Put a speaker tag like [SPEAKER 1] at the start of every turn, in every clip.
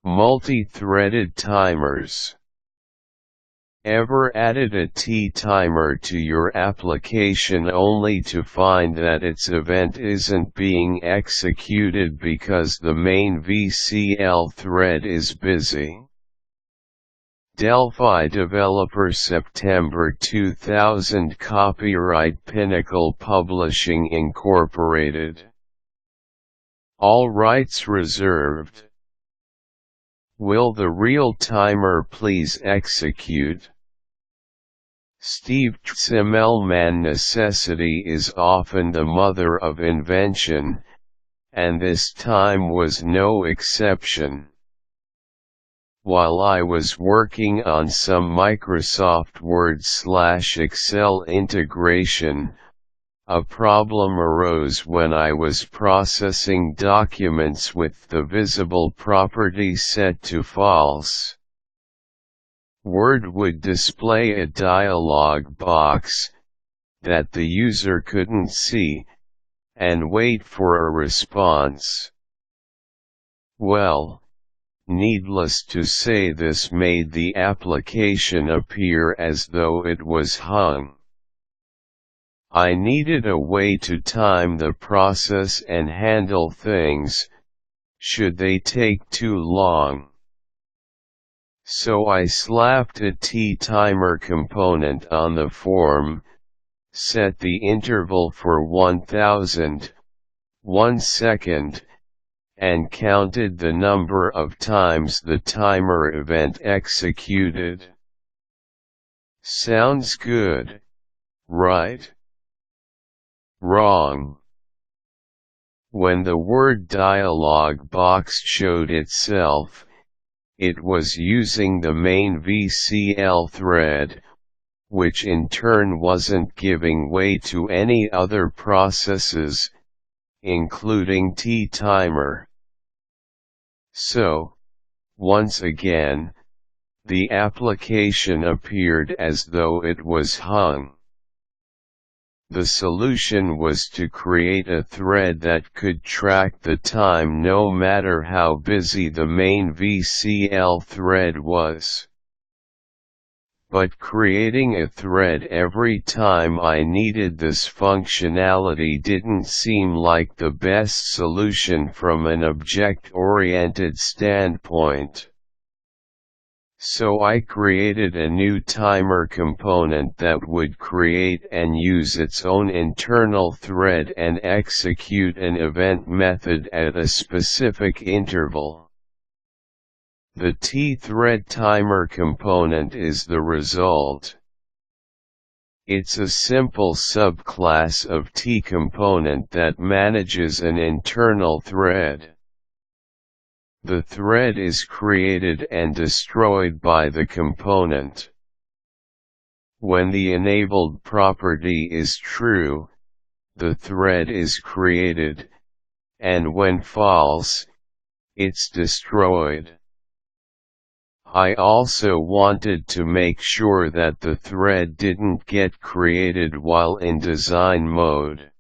[SPEAKER 1] Multi-threaded timers. Ever added a TTimer to your application only to find that its event isn't being executed because the main VCL thread is busy? Delphi Developer September 2000 Copyright Pinnacle Publishing Incorporated. All rights reserved. Will the real timer please execute? Steve Zimmelman. Necessity is often the mother of invention, and this time was no exception. While I was working on some Microsoft Word/Excel integration, a problem arose when I was processing documents with the visible property set to false. Word would display a dialog box that the user couldn't see, and wait for a response. Well, needless to say, this made the application appear as though it was hung. I needed a way to time the process and handle things, should they take too long. So I slapped a TTimer component on the form, set the interval for 1000, 1 second, and counted the number of times the timer event executed. Sounds good, right? Wrong. When the Word dialog box showed itself, it was using the main VCL thread, which in turn wasn't giving way to any other processes, including TTimer. So, once again, the application appeared as though it was hung. The solution was to create a thread that could track the time no matter how busy the main VCL thread was. But creating a thread every time I needed this functionality didn't seem like the best solution from an object-oriented standpoint. So I created a new timer component that would create and use its own internal thread and execute an event method at a specific interval. The TThreadTimer component is the result. It's a simple subclass of TComponent that manages an internal thread. The thread is created and destroyed by the component. When the enabled property is true, the thread is created, and when false, it's destroyed. I also wanted to make sure that the thread didn't get created while in design mode.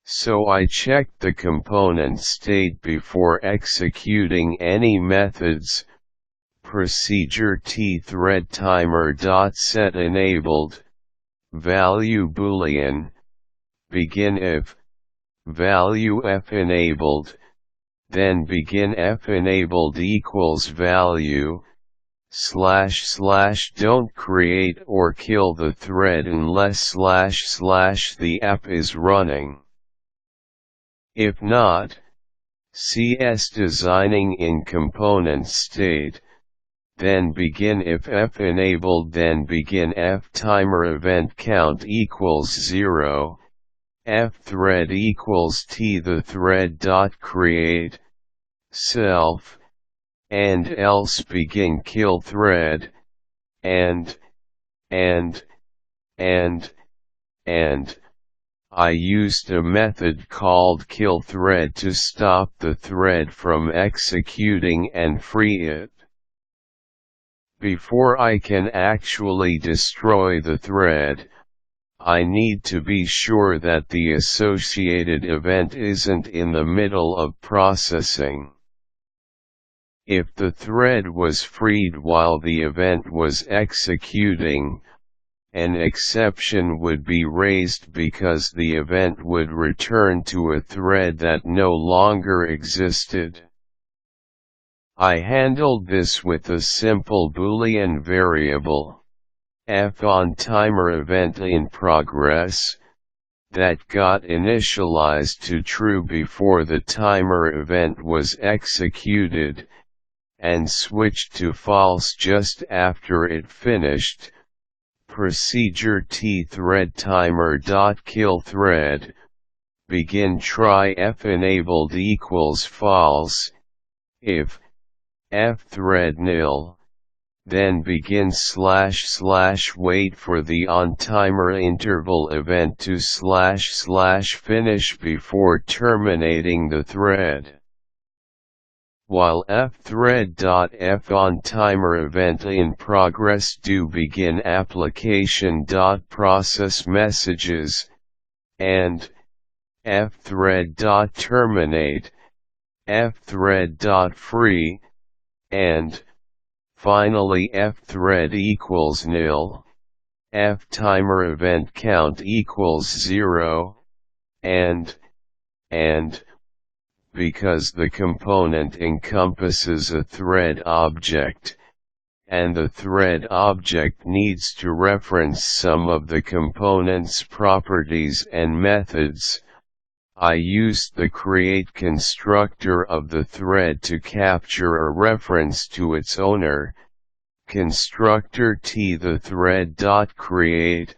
[SPEAKER 1] So I checked the component state before executing any methods. Procedure TThreadTimer.set enabled, value boolean, begin if, value f enabled, then begin f enabled equals value, // don't create or kill the thread unless / the app is running. If not, CS designing in component state, then begin if f enabled, then begin f timer event count equals 0, f thread equals t the thread dot create, self, and else begin kill thread, and I used a method called killThread to stop the thread from executing and free it. Before I can actually destroy the thread, I need to be sure that the associated event isn't in the middle of processing. If the thread was freed while the event was executing, an exception would be raised because the event would return to a thread that no longer existed. I handled this with a simple Boolean variable, f_on_timer_event_in_progress, that got initialized to true before the timer event was executed, and switched to false just after it finished. Procedure tThreadTimer.killThread, begin try f enabled equals false. If fthread nil, then begin / wait for the onTimer interval event to / finish before terminating the thread. While fthread.fOnTimerEvent_in_progress do begin application.processMessages, and fthread.terminate, fthread.free, and finally fthread equals nil, fTimerEventCount equals 0, and because the component encompasses a thread object, and the thread object needs to reference some of the component's properties and methods, I used the create constructor of the thread to capture a reference to its owner. Constructor tTheThread.create,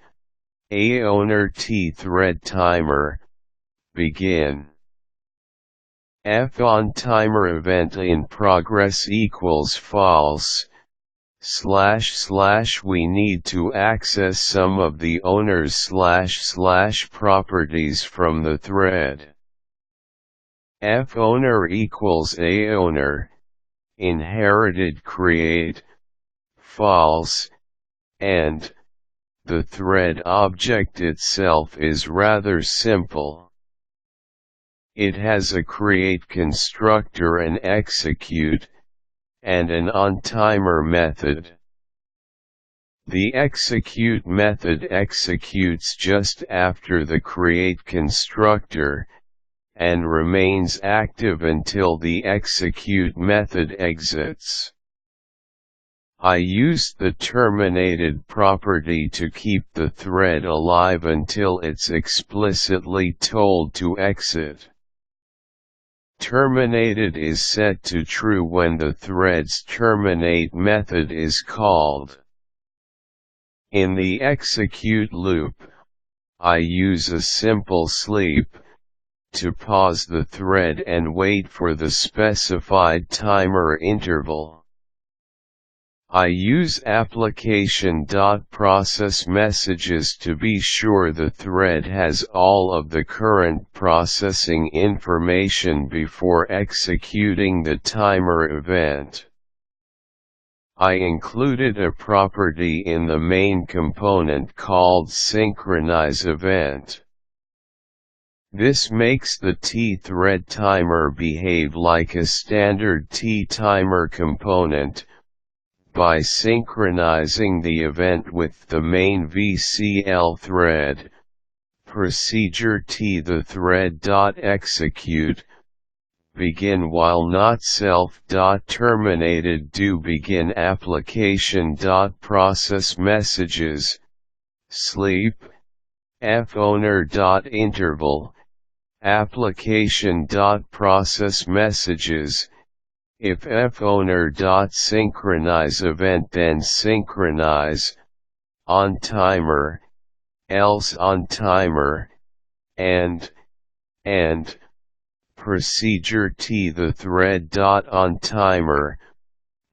[SPEAKER 1] aOwner tThreadTimer, begin. fOnTimerEvent_in_progress equals false, / we need to access some of the owner's / properties from the thread. fOwner equals aOwner, inherited create, false, and the thread object itself is rather simple. It has a create constructor and execute, and an onTimer method. The execute method executes just after the create constructor, and remains active until the execute method exits. I used the terminated property to keep the thread alive until it's explicitly told to exit. Terminated is set to true when the thread's terminate method is called. In the execute loop, I use a simple sleep to pause the thread and wait for the specified timer interval. I use application.processMessages to be sure the thread has all of the current processing information before executing the timer event. I included a property in the main component called synchronizEvent. This makes the tThreadTimer behave like a standard TTimer component, by synchronizing the event with the main VCL thread. Procedure tTheThread.execute, begin while not self.terminated do begin application.processMessages, sleep, fOwner.interval, application.processMessages. If fOwner.synchronizEvent then synchronize, onTimer, else onTimer, and procedure tTheThread.onTimer,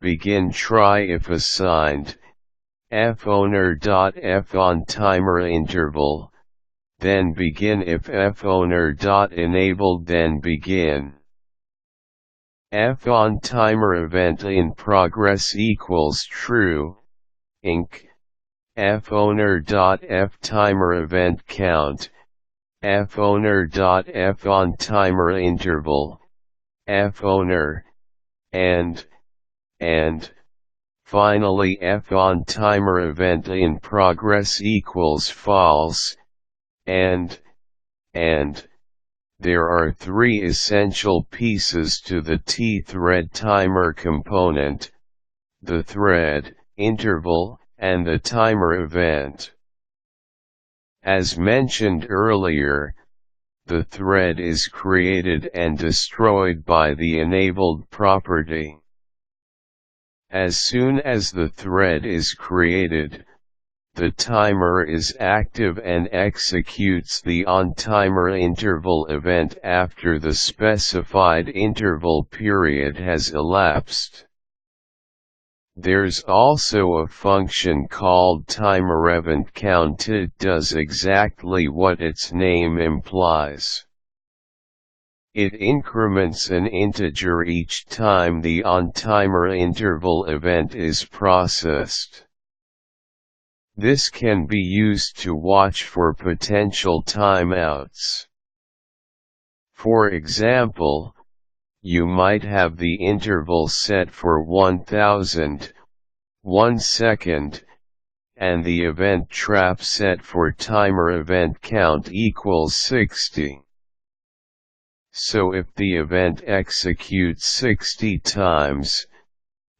[SPEAKER 1] begin try if assigned, fOwner.fOnTimerInterval, then begin if fOwner.enabled then begin. fOnTimerEvent_in_progress equals true, inc. fOwner.fTimerEventCount, fOwner.fOnTimerInterval, fOwner, and and, finally f on timer event in progress equals false, and there are three essential pieces to the T-thread timer component: the thread, interval, and the timer event. As mentioned earlier, the thread is created and destroyed by the enabled property. As soon as the thread is created, the timer is active and executes the onTimer interval event after the specified interval period has elapsed. There's also a function called timerEventCount. It does exactly what its name implies. It increments an integer each time the onTimer interval event is processed. This can be used to watch for potential timeouts. For example, you might have the interval set for 1000, 1 second, and the event trap set for timer event count equals 60. So if the event executes 60 times,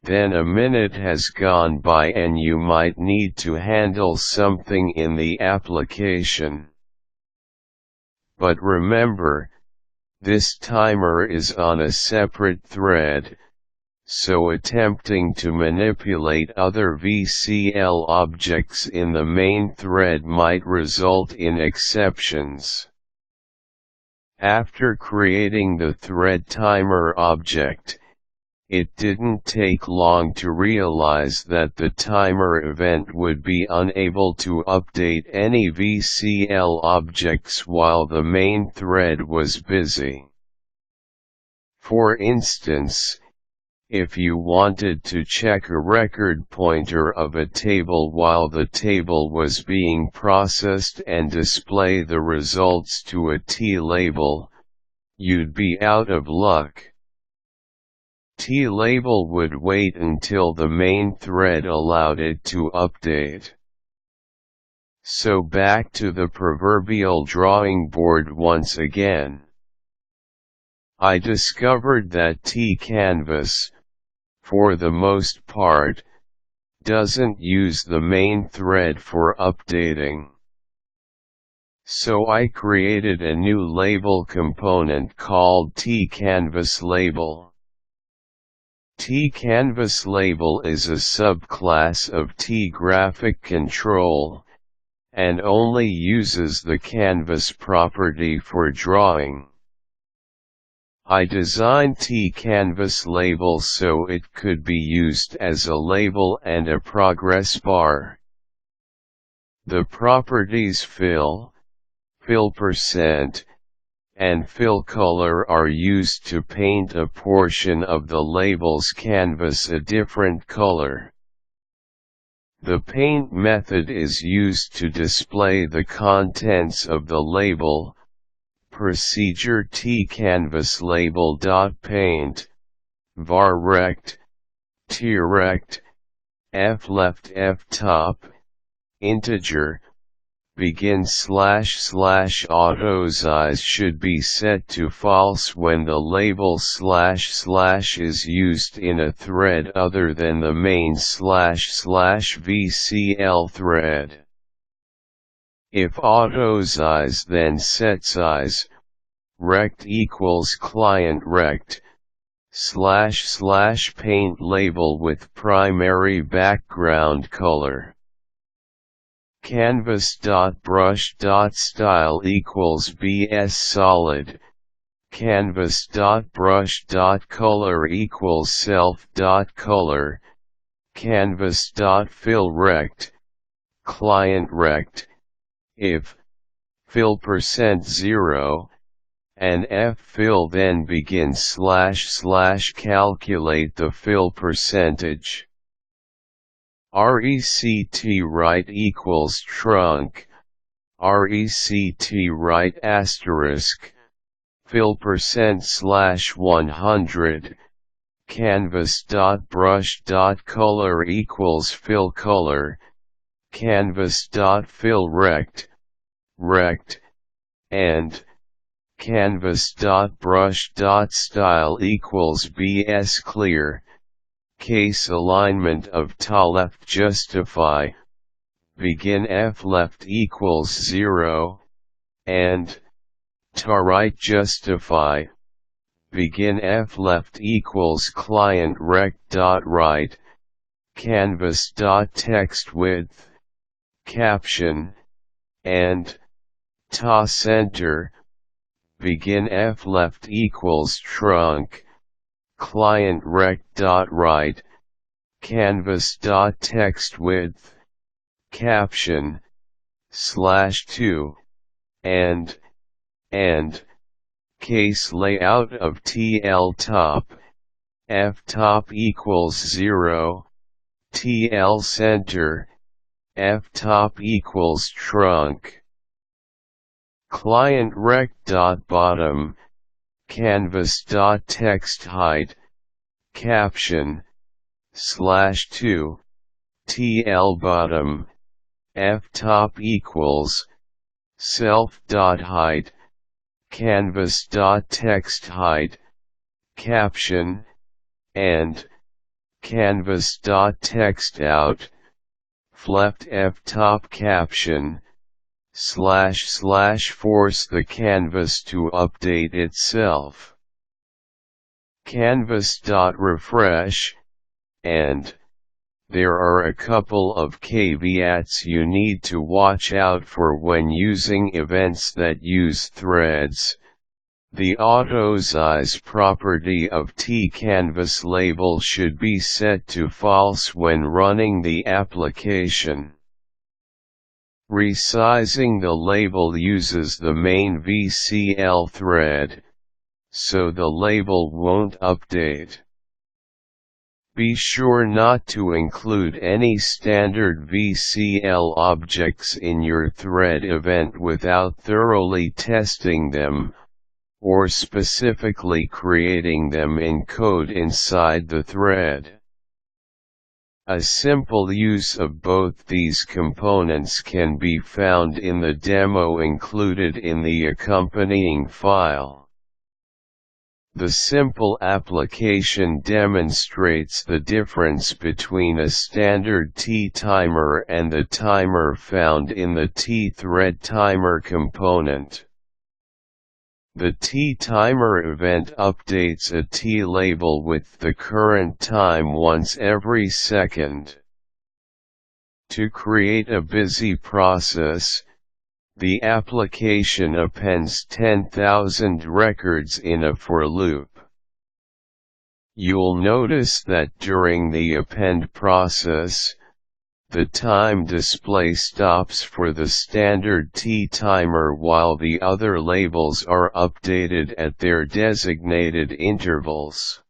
[SPEAKER 1] then a minute has gone by and you might need to handle something in the application. But remember, this timer is on a separate thread, so attempting to manipulate other VCL objects in the main thread might result in exceptions. After creating the thread timer object, it didn't take long to realize that the timer event would be unable to update any VCL objects while the main thread was busy. For instance, if you wanted to check a record pointer of a table while the table was being processed and display the results to a T-label, you'd be out of luck. T-label would wait until the main thread allowed it to update. So back to the proverbial drawing board once again. I discovered that Tcanvas, for the most part, doesn't use the main thread for updating. So I created a new label component called Tcanvaslabel. Tcanvaslabel is a subclass of tGraphicControl, and only uses the canvas property for drawing. I designed Tcanvaslabel so it could be used as a label and a progress bar. The properties fill, fill%, and fill color are used to paint a portion of the label's canvas a different color. The paint method is used to display the contents of the label. Procedure Tcanvaslabel.paint, var_rect, trect, f_left f_top, integer, begin / /autosize should be set to false when the label / is used in a thread other than the main / VCL thread. If autosize, then setSize, rect equals client rect, / paint label with primary background color. Canvas.brush.style equals BS solid, canvas.brush.color equals self.color, canvas.fill rect, client rect, if fill%0, and ffill, then begin / calculate the fill percentage. Rect right equals trunk, rect right asterisk, fill % /100, canvas.brush.color equals fill color, canvas.fill rect, and canvas.brush.style equals bs clear, case alignment of ta left justify, begin f left equals 0, and ta right justify, begin f left equals client rect.right, canvas.text width, caption, and ta center, begin f left equals trunk, client rect.right, canvas.text width, caption, /2, and case layout of TL top, F top equals 0, TL center, F top equals trunk. Client rect.bottom, canvas.text height, caption, /2, TL bottom, F top equals, self.height, canvas.text height, caption, and canvas.text out, left F top caption, / force the canvas to update itself. Canvas.refresh, and there are a couple of caveats you need to watch out for when using events that use threads. The auto-size property of Tcanvaslabel should be set to false when running the application. Resizing the label uses the main VCL thread, so the label won't update. Be sure not to include any standard VCL objects in your thread event without thoroughly testing them, or specifically creating them in code inside the thread. A simple use of both these components can be found in the demo included in the accompanying file. The simple application demonstrates the difference between a standard TTimer and the timer found in the tthread timer component. The TTimer event updates a T-label with the current time once every second. To create a busy process, the application appends 10,000 records in a for loop. You'll notice that during the append process, the time display stops for the standard TTimer while the other labels are updated at their designated intervals.